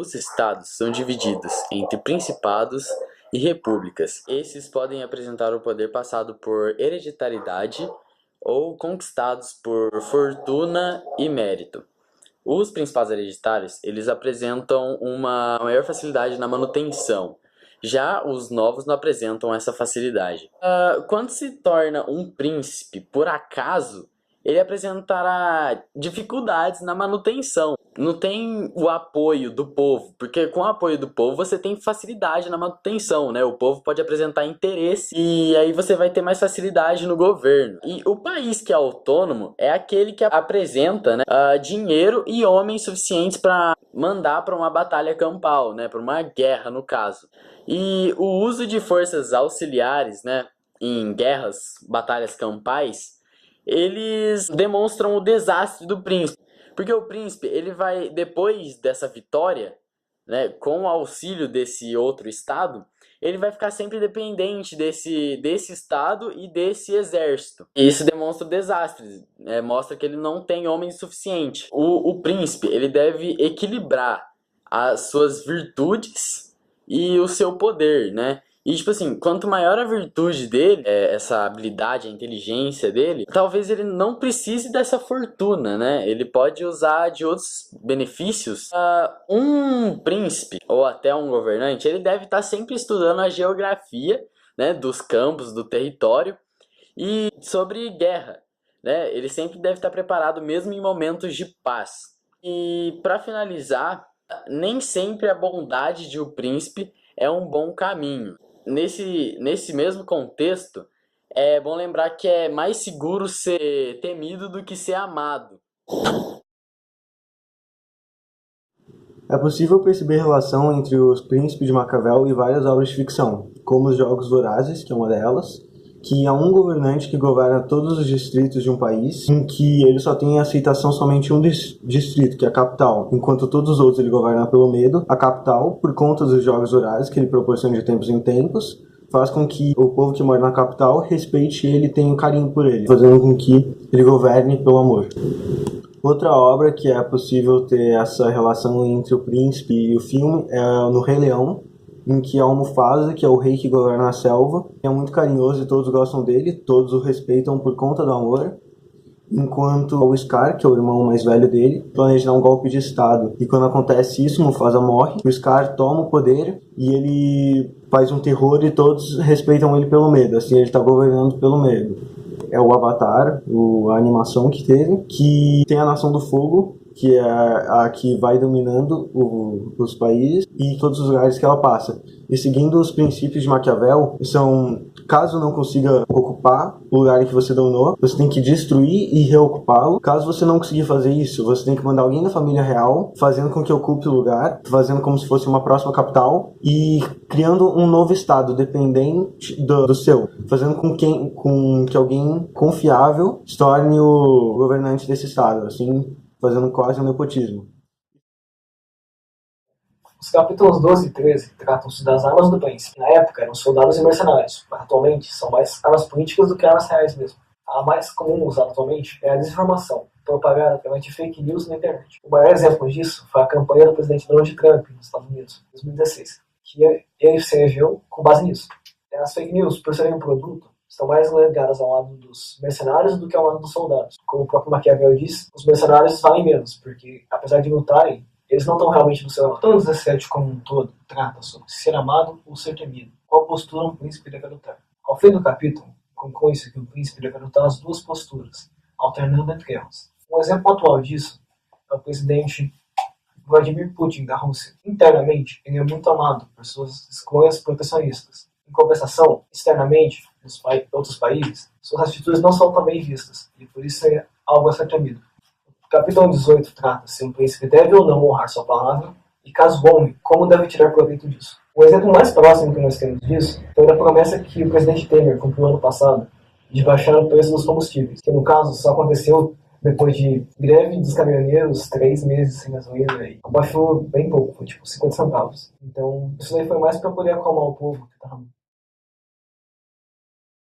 Os estados são divididos entre principados e repúblicas. Esses podem apresentar o poder passado por hereditariedade ou conquistados por fortuna e mérito. Os principados hereditários, eles apresentam uma maior facilidade na manutenção. Já os novos não apresentam essa facilidade. Quando se torna um príncipe, por acaso, ele apresentará dificuldades na manutenção. Não tem o apoio do povo, porque com o apoio do povo você tem facilidade na manutenção, né? O povo pode apresentar interesse e aí você vai ter mais facilidade no governo. E o país que é autônomo é aquele que apresenta, né, dinheiro e homens suficientes para mandar para uma batalha campal, né? Para uma guerra, no caso. E o uso de forças auxiliares, né, em guerras, batalhas campais, eles demonstram o desastre do príncipe. Porque o príncipe, ele vai, depois dessa vitória, né, com o auxílio desse outro estado, ele vai ficar sempre dependente desse estado e desse exército. E isso demonstra o desastre, mostra que ele não tem homem suficiente. O príncipe, ele deve equilibrar as suas virtudes e o seu poder, né? E, tipo assim, quanto maior a virtude dele, essa habilidade, a inteligência dele, talvez ele não precise dessa fortuna, né? Ele pode usar de outros benefícios. Um príncipe, ou até um governante, ele deve estar sempre estudando a geografia, né, dos campos, do território, e sobre guerra, né? Ele sempre deve estar preparado, mesmo em momentos de paz. E, para finalizar, nem sempre a bondade de um príncipe é um bom caminho. Nesse mesmo contexto, é bom lembrar que é mais seguro ser temido do que ser amado. É possível perceber relação entre Os Príncipes de Maquiavel e várias obras de ficção, como Os Jogos Vorazes, que é uma delas, que é um governante que governa todos os distritos de um país, em que ele só tem aceitação somente em um distrito, que é a capital, enquanto todos os outros ele governa pelo medo. A capital, por conta dos Jogos Vorazes, que ele proporciona de tempos em tempos, faz com que o povo que mora na capital respeite ele e tenha um carinho por ele, fazendo com que ele governe pelo amor. Outra obra que é possível ter essa relação entre o príncipe e o filme é no Rei Leão, em que a Mufasa, que é o rei que governa a selva, é muito carinhoso e todos gostam dele, todos o respeitam por conta do amor, enquanto o Scar, que é o irmão mais velho dele, planeja dar um golpe de estado. E quando acontece isso, Mufasa morre, o Scar toma o poder e ele faz um terror e todos respeitam ele pelo medo, assim ele está governando pelo medo. É o Avatar, a animação que teve, que tem a Nação do Fogo, que é a que vai dominando os países e todos os lugares que ela passa. E seguindo os princípios de Maquiavel, são, caso não consiga ocupar o lugar em que você dominou, você tem que destruir e reocupá-lo. Caso você não conseguir fazer isso, você tem que mandar alguém da família real, fazendo com que ocupe o lugar, fazendo como se fosse uma próxima capital e criando um novo estado dependente do seu, fazendo com que alguém confiável se torne o governante desse estado, assim, fazendo quase um nepotismo. Os capítulos 12 e 13 tratam-se das armas do príncipe. Na época eram soldados e mercenários, mas atualmente são mais armas políticas do que armas reais mesmo. A mais comum usada atualmente é a desinformação, propagada através de fake news na internet. O maior exemplo disso foi a campanha do presidente Donald Trump nos Estados Unidos, em 2016, que ele se elegeu com base nisso. As fake news, por serem um produto, estão mais ligadas ao lado dos mercenários do que ao lado dos soldados. Como o próprio Maquiavel diz, os mercenários valem menos, porque, apesar de lutarem, eles não estão realmente do seu lado. Então, o 17 como um todo trata sobre ser amado ou ser temido. Qual postura um príncipe deve adotar? Ao fim do capítulo, conclui-se que um príncipe deve adotar as duas posturas, alternando entre elas. Um exemplo atual disso é o presidente Vladimir Putin da Rússia. Internamente, ele é muito amado por suas escolhas protecionistas. Em compensação, externamente, nos outros países, suas atitudes não são tão bem vistas, e por isso é algo a ser temido. O capítulo 18 trata se um príncipe deve ou não honrar sua palavra, e caso honre, como deve tirar proveito disso. O exemplo mais próximo que nós temos disso foi a promessa que o presidente Temer cumpriu ano passado de baixar o preço dos combustíveis, que no caso só aconteceu depois de greve dos caminhoneiros, 3 meses sem gasolina, e abaixou bem pouco, foi tipo 50 centavos. Então, isso aí foi mais para poder acalmar o povo que estava